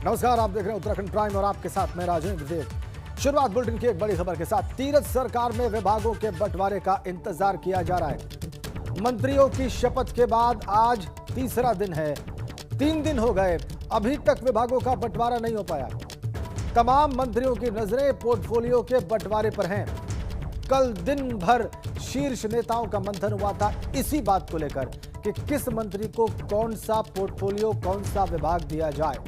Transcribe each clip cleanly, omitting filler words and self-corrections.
नमस्कार, आप देख रहे हैं उत्तराखंड प्राइम और आपके साथ मैं राजेंद्र देव। शुरुआत बुलेटिन की एक बड़ी खबर के साथ। तीरथ सरकार में विभागों के बंटवारे का इंतजार किया जा रहा है। मंत्रियों की शपथ के बाद आज तीसरा दिन है। 3 दिन हो गए, अभी तक विभागों का बंटवारा नहीं हो पाया। तमाम मंत्रियों की नजरें पोर्टफोलियो के बंटवारे पर हैं। कल दिन भर शीर्ष नेताओं का मंथन हुआ था इसी बात को लेकर कि किस मंत्री को कौन सा पोर्टफोलियो, कौन सा विभाग दिया जाए।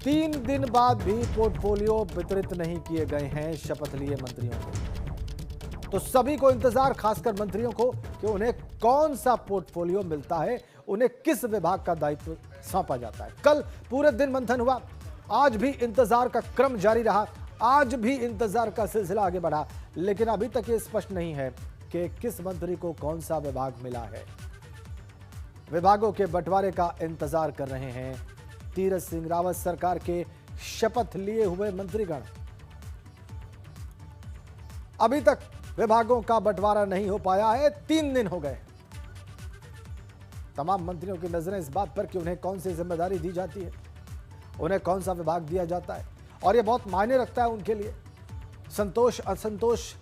3 दिन बाद भी पोर्टफोलियो वितरित नहीं किए गए हैं शपथ लिए मंत्रियों को। तो सभी को इंतजार, खासकर मंत्रियों को, कि उन्हें कौन सा पोर्टफोलियो मिलता है, उन्हें किस विभाग का दायित्व सौंपा जाता है। कल पूरे दिन मंथन हुआ, आज भी इंतजार का क्रम जारी रहा, आज भी इंतजार का सिलसिला आगे बढ़ा, लेकिन अभी तक ये स्पष्ट नहीं है कि किस मंत्री को कौन सा विभाग मिला है। विभागों के बंटवारे का इंतजार कर रहे हैं तीरथ सिंह रावत सरकार के शपथ लिए हुए मंत्रीगण। अभी तक विभागों का बंटवारा नहीं हो पाया है, 3 दिन हो गए। तमाम मंत्रियों की नजरें इस बात पर कि उन्हें कौन सी जिम्मेदारी दी जाती है, उन्हें कौन सा विभाग दिया जाता है, और यह बहुत मायने रखता है उनके लिए। संतोष असंतोष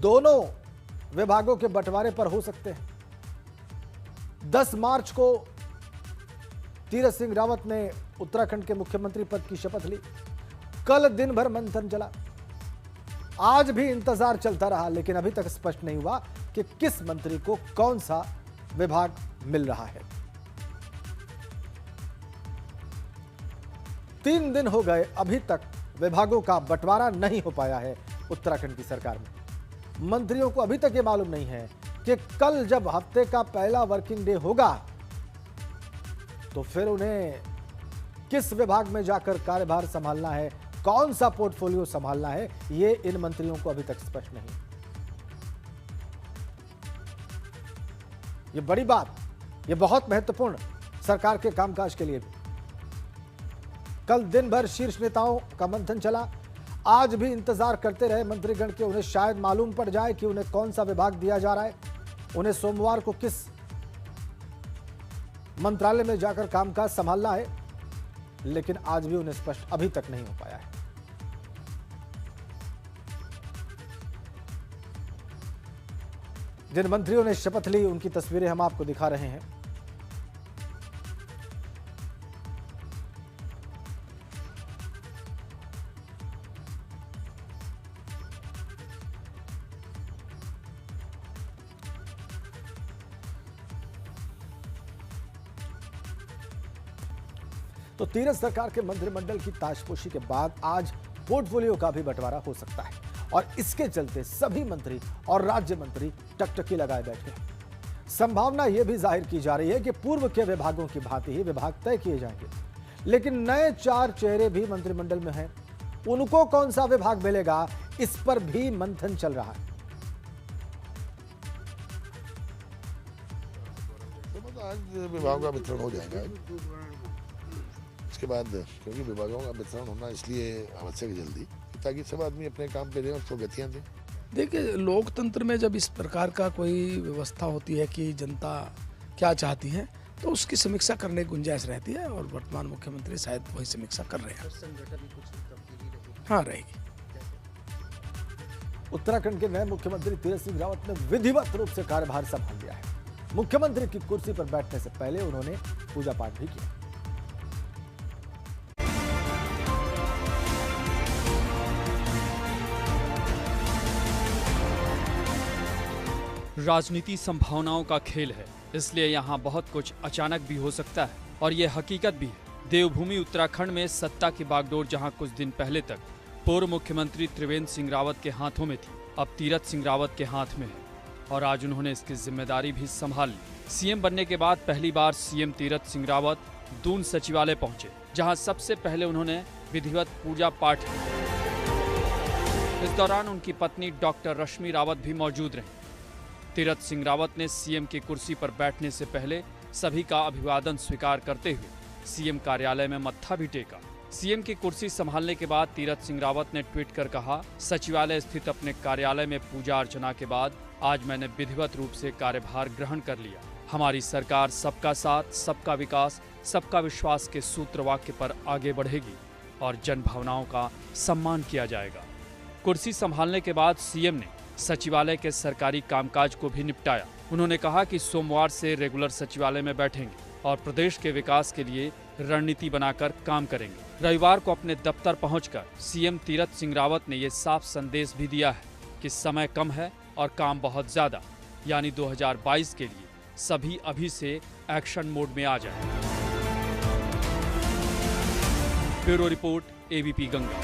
दोनों विभागों के बंटवारे पर हो सकते हैं। 10 मार्च को तीरथ सिंह रावत ने उत्तराखंड के मुख्यमंत्री पद की शपथ ली। कल दिन भर मंथन चला, आज भी इंतजार चलता रहा, लेकिन अभी तक स्पष्ट नहीं हुआ कि किस मंत्री को कौन सा विभाग मिल रहा है। 3 दिन हो गए, अभी तक विभागों का बंटवारा नहीं हो पाया है उत्तराखंड की सरकार में। मंत्रियों को अभी तक ये मालूम नहीं है कि कल जब हफ्ते का पहला वर्किंग डे होगा तो फिर उन्हें किस विभाग में जाकर कार्यभार संभालना है, कौन सा पोर्टफोलियो संभालना है, ये इन मंत्रियों को अभी तक स्पष्ट नहीं। ये बड़ी बात, ये बहुत महत्वपूर्ण सरकार के कामकाज के लिए भी। कल दिन भर शीर्ष नेताओं का मंथन चला, आज भी इंतजार करते रहे मंत्रीगण के, उन्हें शायद मालूम पड़ जाए कि उन्हें कौन सा विभाग दिया जा रहा है, उन्हें सोमवार को किस मंत्रालय में जाकर कामकाज संभालना है, लेकिन आज भी उन्हें स्पष्ट अभी तक नहीं हो पाया है। जिन मंत्रियों ने शपथ ली उनकी तस्वीरें हम आपको दिखा रहे हैं। तो तीरथ सरकार के मंत्रिमंडल की ताजपोशी के बाद आज पोर्टफोलियो का भी बंटवारा हो सकता है, और इसके चलते सभी मंत्री और राज्य मंत्री टकटकी लगाए बैठे हैं। संभावना यह भी जाहिर की जा रही है कि पूर्व के विभागों की भांति ही विभाग तय किए जाएंगे, लेकिन नए 4 चेहरे भी मंत्रिमंडल में हैं। उनको कौन सा विभाग मिलेगा, इस पर भी मंथन चल रहा है। तो आज विभागों का वितरण हो जाएगा के बाद, क्योंकि विभागों का वितरण होना इसलिए आवश्यक है जल्दी, ताकि सब आदमी अपने काम पे दें और उसको गतियां दें। देखिए, लोकतंत्र में जब इस प्रकार का कोई व्यवस्था होती है कि जनता क्या चाहती है, तो उसकी समीक्षा करने की गुंजाइश रहती है, और वर्तमान मुख्यमंत्री शायद वही समीक्षा कर रहे हैं। हाँ, रहेगी। उत्तराखंड के नए मुख्यमंत्री तीरथ सिंह रावत ने विधिवत रूप से कार्यभार संभाल लिया है। मुख्यमंत्री की कुर्सी पर बैठने से पहले उन्होंने पूजा पाठ भी किया। राजनीति संभावनाओं का खेल है, इसलिए यहाँ बहुत कुछ अचानक भी हो सकता है, और ये हकीकत भी है। देवभूमि उत्तराखंड में सत्ता की बागडोर जहाँ कुछ दिन पहले तक पूर्व मुख्यमंत्री त्रिवेंद्र सिंह रावत के हाथों में थी, अब तीरथ सिंह रावत के हाथ में है, और आज उन्होंने इसकी जिम्मेदारी भी संभाल ली। सीएम बनने के बाद पहली बार सीएम तीरथ सिंह रावत दून सचिवालय पहुंचे, जहाँ सबसे पहले उन्होंने विधिवत पूजा पाठ किया। इस दौरान उनकी पत्नी डॉक्टर रश्मि रावत भी मौजूद रहीं। तीरथ सिंह रावत ने सीएम की कुर्सी पर बैठने से पहले सभी का अभिवादन स्वीकार करते हुए सीएम कार्यालय में मत्था भी टेका। सीएम की कुर्सी संभालने के बाद तीरथ सिंह रावत ने ट्वीट कर कहा, सचिवालय स्थित अपने कार्यालय में पूजा अर्चना के बाद आज मैंने विधिवत रूप से कार्यभार ग्रहण कर लिया। हमारी सरकार सबका साथ, सबका विकास सबका विश्वास के सूत्र वाक्य पर आगे बढ़ेगी और जन भावनाओं का सम्मान किया जाएगा। कुर्सी संभालने के बाद सीएम ने सचिवालय के सरकारी कामकाज को भी निपटाया। उन्होंने कहा कि सोमवार से रेगुलर सचिवालय में बैठेंगे और प्रदेश के विकास के लिए रणनीति बनाकर काम करेंगे। रविवार को अपने दफ्तर पहुंचकर सीएम तीरथ सिंह रावत ने ये साफ संदेश भी दिया है कि समय कम है और काम बहुत ज्यादा, यानी 2022 के लिए सभी अभी से एक्शन मोड में आ जाएं। Bureau report, ABP Ganga.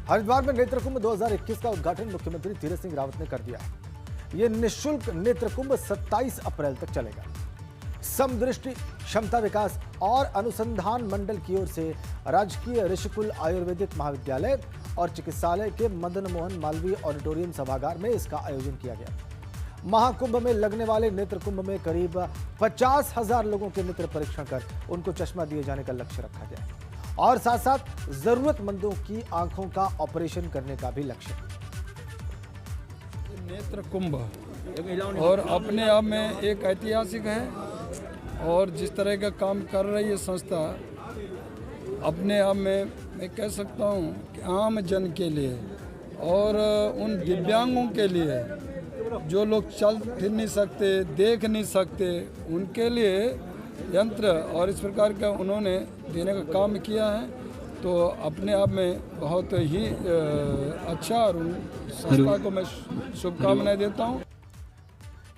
Haridwar में नेत्र कुंभ 2021 का उद्घाटन मुख्यमंत्री तीरथ सिंह रावत ने कर दिया है। यह निःशुल्क नेत्र कुंभ 27 अप्रैल तक चलेगा। समदृष्टि, क्षमता विकास और अनुसंधान मंडल की ओर से राजकीय ऋषिकुल आयुर्वेदिक महाविद्यालय और चिकित्सालय के मदन मोहन मालवीय ऑडिटोरियम सभागार में इसका आयोजन किया गया। महाकुंभ में लगने वाले नेत्र कुंभ में करीब 50,000 लोगों के नेत्र परीक्षण कर उनको चश्मा दिए जाने का लक्ष्य रखा गया है और साथ साथ जरूरतमंदों की आंखों का ऑपरेशन करने का भी लक्ष्य। नेत्र कुंभ और अपने आप में एक ऐतिहासिक है और जिस तरह का काम कर रही है संस्था, अपने आप में मैं कह सकता हूँ कि आम जन के लिए और उन दिव्यांगों के लिए जो लोग चल फिर नहीं सकते, देख नहीं सकते, उनके लिए यंत्र और इस प्रकार का उन्होंने देने का काम किया है। तो अपने आप में बहुत ही अच्छा और उन संस्था को मैं शुभकामनाएं देता हूँ।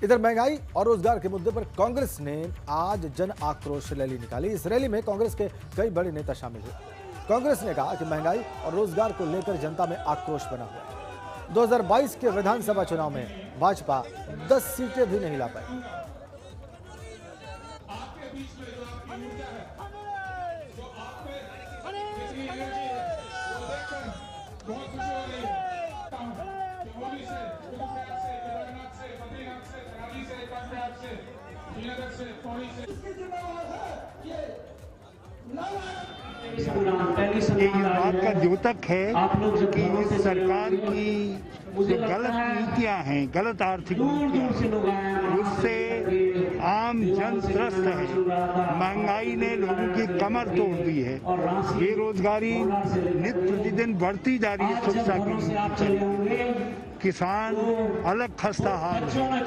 इधर महंगाई और रोजगार के मुद्दे पर कांग्रेस ने आज जन आक्रोश रैली निकाली। इस रैली में कांग्रेस के कई बड़े नेता शामिल हुए। कांग्रेस ने कहा कि महंगाई और रोजगार को लेकर जनता में आक्रोश बना हुआ है। 2022 के विधानसभा चुनाव में भाजपा 10 सीटें भी नहीं ला पाई। ये बात का द्योतक है कि इस सरकार की जो गलत नीतियां हैं, गलत आर्थिक नीतियां, उससे आम जन त्रस्त है। महंगाई ने लोगों की कमर तोड़ दी है। बेरोजगारी नित्य प्रतिदिन बढ़ती जा रही है। शिक्षा की किसान अलग खस्ता हाल है।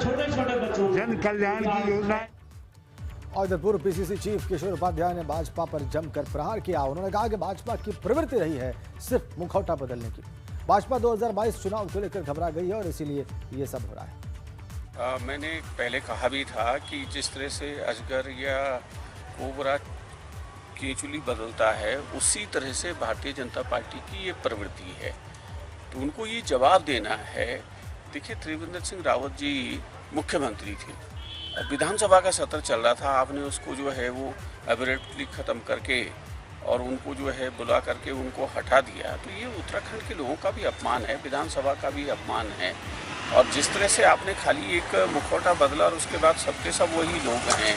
जन कल्याण की योजना। और इधर पूर्व पीसीसी चीफ किशोर उपाध्याय ने भाजपा पर जमकर प्रहार किया। उन्होंने कहा कि भाजपा की प्रवृत्ति रही है सिर्फ मुखौटा बदलने की। भाजपा 2022 चुनाव को लेकर घबरा गई है और इसीलिए ये सब हो रहा है। मैंने पहले कहा भी था कि जिस तरह से अजगर या कोबरा केंचुली बदलता है, उसी तरह से भारतीय जनता पार्टी की ये प्रवृत्ति है। तो उनको ये जवाब देना है। देखिए, त्रिवेंद्र सिंह रावत जी मुख्यमंत्री थे, विधानसभा का सत्र चल रहा था, आपने उसको जो है वो एब्रेप्टली ख़त्म करके और उनको जो है बुला करके उनको हटा दिया। तो ये उत्तराखंड के लोगों का भी अपमान है, विधानसभा का भी अपमान है। और जिस तरह से आपने खाली एक मुखौटा बदला और उसके बाद सबके सब वही लोग हैं,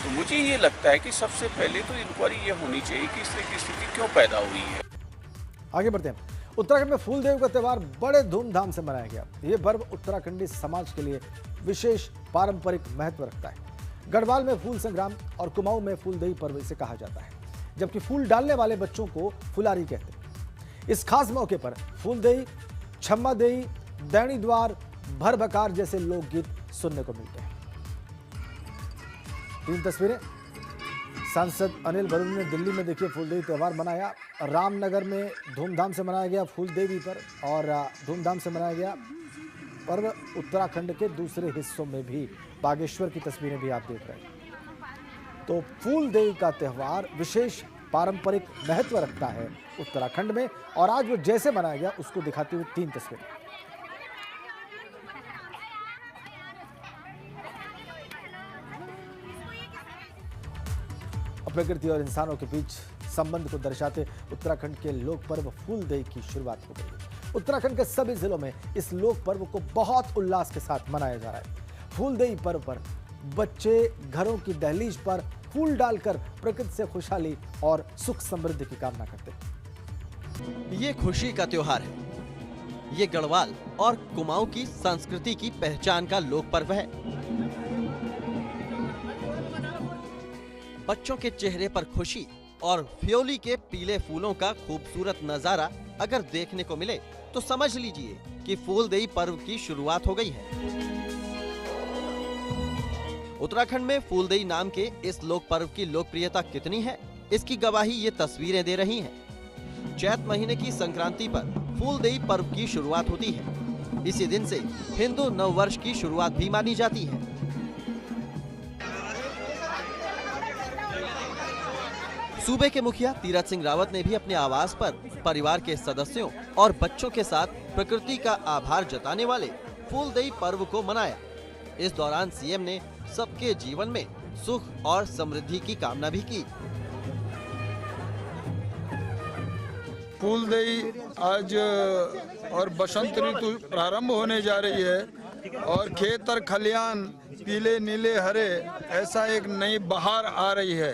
तो मुझे ये लगता है कि सबसे पहले तो इंक्वायरी ये होनी चाहिए कि इस तरह की स्थिति क्यों पैदा हुई है। आगे बढ़ते हैं। उत्तराखंड में फूलदेव का त्यौहार बड़े धूमधाम से मनाया गया। ये पर्व उत्तराखंडी समाज के लिए विशेष पारंपरिक महत्व रखता है। गढ़वाल में फूल संग्राम और कुमाऊं में फूलदेई पर्व इसे कहा जाता है, जबकि फूल डालने वाले बच्चों को फुलारी कहते हैं। इस खास मौके पर फूलदेई, छम्मा देई, दैणी द्वार, भर भकार जैसे लोकगीत सुनने को मिलते हैं। 3 तस्वीरें। सांसद अनिल बरूनी ने दिल्ली में देखिए फूलदेवी त्यौहार मनाया। रामनगर में धूमधाम से मनाया गया फूलदेवी पर और धूमधाम से मनाया गया पर्व उत्तराखंड के दूसरे हिस्सों में भी। बागेश्वर की तस्वीरें भी आप देख रहे हैं। तो फूलदेवी का त्यौहार विशेष पारंपरिक महत्व रखता है उत्तराखंड में और आज वो जैसे मनाया गया उसको दिखाती हुई 3 तस्वीरें। प्रकृति और इंसानों के बीच संबंध को दर्शाते उत्तराखंड के लोक पर्व फूलदेई की शुरुआत हो गई। उत्तराखंड के सभी जिलों में इस लोक पर्व को बहुत उल्लास के साथ मनाया जा रहा है। फूलदेई पर्व पर बच्चे घरों की दहलीज पर फूल डालकर प्रकृति से खुशहाली और सुख समृद्धि की कामना करते हैं। ये खुशी का त्योहार है। ये गढ़वाल और कुमाऊं की संस्कृति की पहचान का लोक पर्व है। बच्चों के चेहरे पर खुशी और फ्योली के पीले फूलों का खूबसूरत नजारा अगर देखने को मिले तो समझ लीजिए कि फूलदेई पर्व की शुरुआत हो गई है। उत्तराखंड में फूलदेई नाम के इस लोक पर्व की लोकप्रियता कितनी है, इसकी गवाही ये तस्वीरें दे रही हैं। चैत महीने की संक्रांति पर फूलदेई पर्व की शुरुआत होती है। इसी दिन से हिंदू नव वर्ष की शुरुआत भी मानी जाती है। सूबे के मुखिया तीरथ सिंह रावत ने भी अपने आवास पर परिवार के सदस्यों और बच्चों के साथ प्रकृति का आभार जताने वाले फूलदेई पर्व को मनाया। इस दौरान सीएम ने सबके जीवन में सुख और समृद्धि की कामना भी की। फूलदेई आज और बसंत ऋतु प्रारंभ होने जा रही है और खेत और खलियान पीले नीले हरे ऐसा एक नई बहार आ रही है,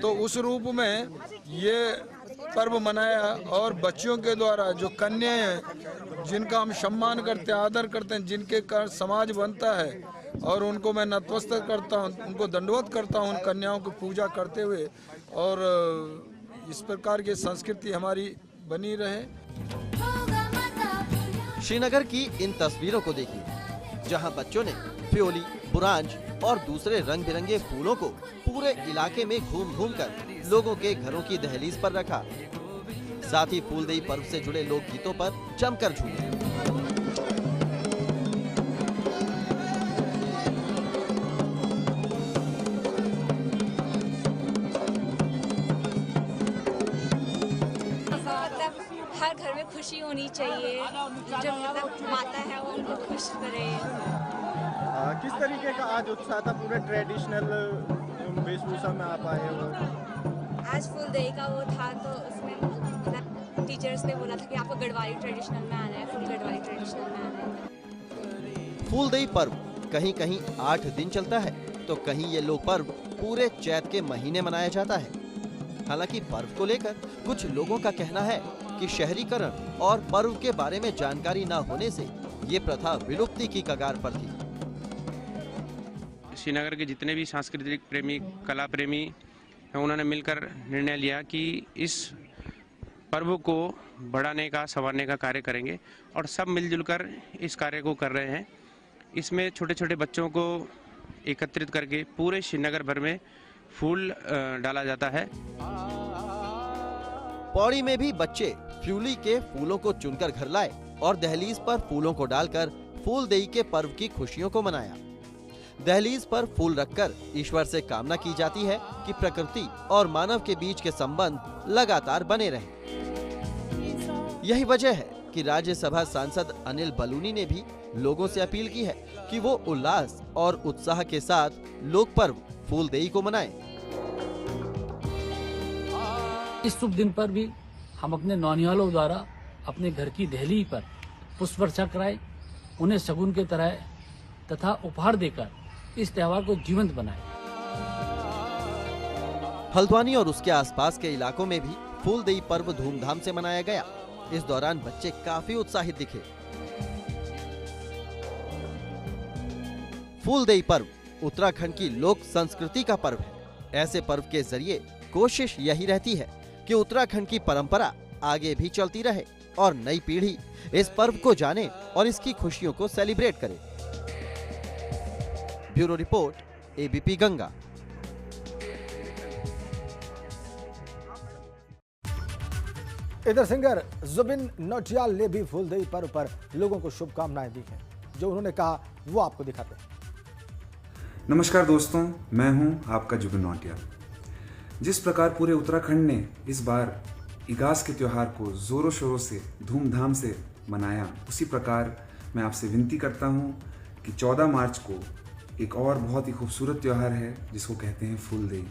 तो उस रूप में ये पर्व मनाया और बच्चियों के द्वारा जो कन्याएं हैं जिनका हम सम्मान करते हैं, आदर करते हैं, जिनके कारण समाज बनता है और उनको मैं नतमस्तक करता हूं, उनको दंडवत करता हूं, उन कन्याओं की पूजा करते हुए, और इस प्रकार की संस्कृति हमारी बनी रहे। श्रीनगर की इन तस्वीरों को देखिए, जहां बच्चों ने फ्योली, बुरांज और दूसरे रंग बिरंगे फूलों को पूरे इलाके में घूम घूम कर लोगों के घरों की दहलीज पर रखा। साथ ही फूलदेई पर्व से जुड़े लोक गीतों पर जमकर झूमे। हर घर में खुशी होनी चाहिए, जो मतलब माता है वो उनको खुश करे। किस तरीके का आज उत्साह था, पूरे ट्रेडिशनल वेशभूषा में आप आए हो? आज फूलदेई का वो था तो उसमें मतलब टीचर्स ने बोला था कि आपको गढ़वाली ट्रेडिशनल में आना है, फुल गढ़वाली ट्रेडिशनल में आना है। फूलदेई पर्व कहीं कहीं 8 दिन चलता है तो कहीं ये लोक पर्व पूरे चैत के महीने मनाया जाता है। हालांकि पर्व को लेकर कुछ लोगों का कहना है कि शहरीकरण और पर्व के बारे में जानकारी न होने से ये प्रथा विलुप्ति की कगार पर थी। श्रीनगर के जितने भी सांस्कृतिक प्रेमी, कला प्रेमी हैं, उन्होंने मिलकर निर्णय लिया कि इस पर्व को बढ़ाने का, संवारने का कार्य करेंगे और सब मिलजुल कर इस कार्य को कर रहे हैं। इसमें छोटे छोटे बच्चों को एकत्रित करके पूरे श्रीनगर भर में फूल डाला जाता है। पौड़ी में भी बच्चे फ्यूली के फूलों को चुनकर घर लाए और दहलीज पर फूलों को डालकर फूलदेई के पर्व की खुशियों को मनाया। दहलीज पर फूल रखकर ईश्वर से कामना की जाती है कि प्रकृति और मानव के बीच के संबंध लगातार बने रहें। यही वजह है कि राज्यसभा सांसद अनिल बलूनी ने भी लोगों से अपील की है कि वो उल्लास और उत्साह के साथ लोक पर्व फूलदेई को मनाएं। इस शुभ दिन पर भी हम अपने नौनिहालों द्वारा अपने घर की दहलीज पर पुष्प वर्षा कराएं, उन्हें शगुन के तरह तथा उपहार देकर इस त्योहार को जीवंत बनाएं। हल्द्वानी और उसके आसपास के इलाकों में भी फूलदेई पर्व धूमधाम से मनाया गया। इस दौरान बच्चे काफी उत्साहित दिखे। फूलदेई पर्व उत्तराखंड की लोक संस्कृति का पर्व है। ऐसे पर्व के जरिए कोशिश यही रहती है कि उत्तराखंड की परंपरा आगे भी चलती रहे और नई पीढ़ी इस पर्व को जाने और इसकी खुशियों को सेलिब्रेट करे। Bureau report, ABP Ganga. इधर सिंगर जुबिन नौटियाल ने भी फूलदेई पर्व पर लोगों को शुभकामनाएं दी हैं। जो उन्होंने कहा वो आपको दिखाते हैं। नमस्कार दोस्तों, मैं हूं आपका जुबिन नौटियाल। जिस प्रकार पूरे उत्तराखंड ने इस बार इगास के त्योहार को जोरों शोरों से धूमधाम से मनाया, उसी प्रकार मैं आपसे विनती करता हूं कि 14 मार्च को एक और बहुत ही खूबसूरत त्योहार है जिसको कहते हैं फूलदेई,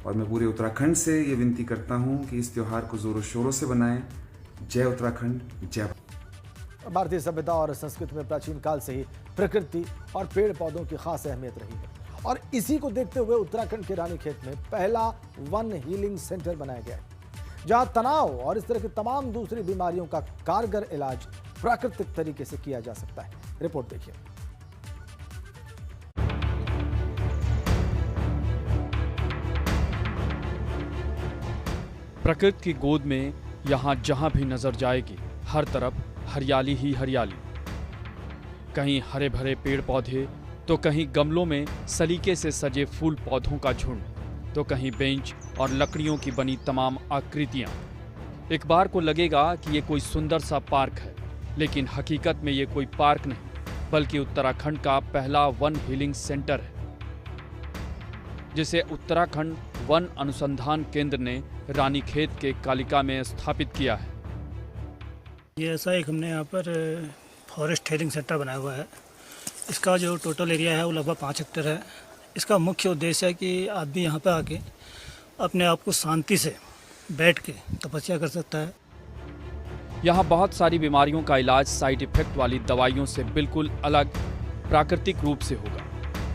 और मैं पूरे उत्तराखंड से ये विनती करता हूं कि इस त्योहार को जोरों शोरों से बनाएं। जय उत्तराखंड, जय। भारतीय सभ्यता और संस्कृति में प्राचीन काल से ही प्रकृति और पेड़ पौधों की खास अहमियत रही है, और इसी को देखते हुए उत्तराखंड के रानीखेत में पहला वन हीलिंग सेंटर बनाया गया है, जहां तनाव और इस तरह की तमाम दूसरी बीमारियों का कारगर इलाज प्राकृतिक तरीके से किया जा सकता है। रिपोर्ट देखिए। प्रकृति की गोद में यहाँ जहाँ भी नजर जाएगी हर तरफ हरियाली ही हरियाली। कहीं हरे भरे पेड़ पौधे तो कहीं गमलों में सलीके से सजे फूल पौधों का झुंड, तो कहीं बेंच और लकड़ियों की बनी तमाम आकृतियां। एक बार को लगेगा कि ये कोई सुंदर सा पार्क है, लेकिन हकीकत में ये कोई पार्क नहीं बल्कि उत्तराखंड का पहला वन हीलिंग सेंटर है, जिसे उत्तराखंड वन अनुसंधान केंद्र ने रानीखेत के कालिका में स्थापित किया है। ये ऐसा एक हमने यहाँ पर फॉरेस्ट हीलिंग सेंटर बनाया हुआ है। इसका जो टोटल एरिया है वो लगभग 5 हेक्टेयर है। इसका मुख्य उद्देश्य है कि आदमी यहाँ पर आके अपने आप को शांति से बैठ के तपस्या कर सकता है। यहाँ बहुत सारी बीमारियों का इलाज साइड इफेक्ट वाली दवाइयों से बिल्कुल अलग प्राकृतिक रूप से होगा।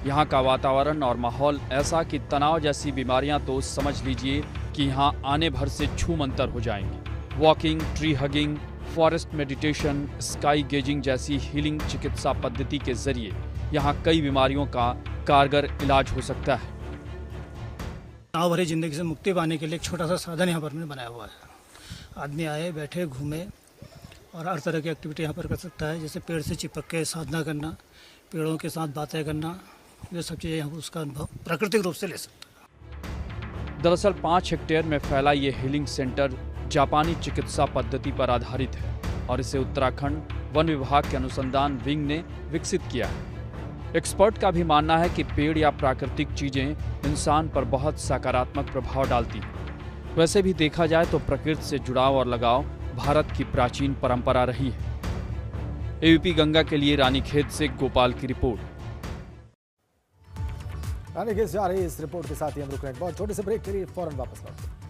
यहाँ का वातावरण और माहौल ऐसा कि तनाव जैसी बीमारियाँ तो समझ लीजिए कि यहाँ आने भर से छूमंतर हो जाएंगी। Walking, tree hugging, forest meditation, sky gazing जैसी हीलिंग चिकित्सा पद्धति के जरिए यहाँ कई बीमारियों का कारगर इलाज हो सकता है। तनाव भरी जिंदगी से मुक्ति पाने के लिए एक छोटा सा साधन यहाँ पर हमने बनाया हुआ है। आदमी आए, बैठे, घूमे और हर तरह की एक्टिविटी यहाँ पर कर सकता है, जैसे पेड़ से चिपक के साधना करना, पेड़ों के साथ बातें करना, ये सब चीज़ें यहाँ उसका अनुभव प्राकृतिक रूप से ले सकता है। दरअसल 5 हेक्टेयर में फैला ये हीलिंग सेंटर जापानी चिकित्सा पद्धति पर आधारित है और इसे उत्तराखंड वन विभाग के अनुसंधान विंग ने विकसित किया है। एक्सपर्ट का भी मानना है कि पेड़ या प्राकृतिक चीजें इंसान पर बहुत सकारात्मक प्रभाव डालती हैं। वैसे भी देखा जाए तो प्रकृति से जुड़ाव और लगाव भारत की प्राचीन परंपरा रही है। एबीपी गंगा के लिए रानीखेत से गोपाल की रिपोर्ट। रानीखेत से आ रही इस रिपोर्ट के साथ ही हम रुक रहे हैं बहुत छोटे से ब्रेक के लिए, फौरन वापस लौटते हैं।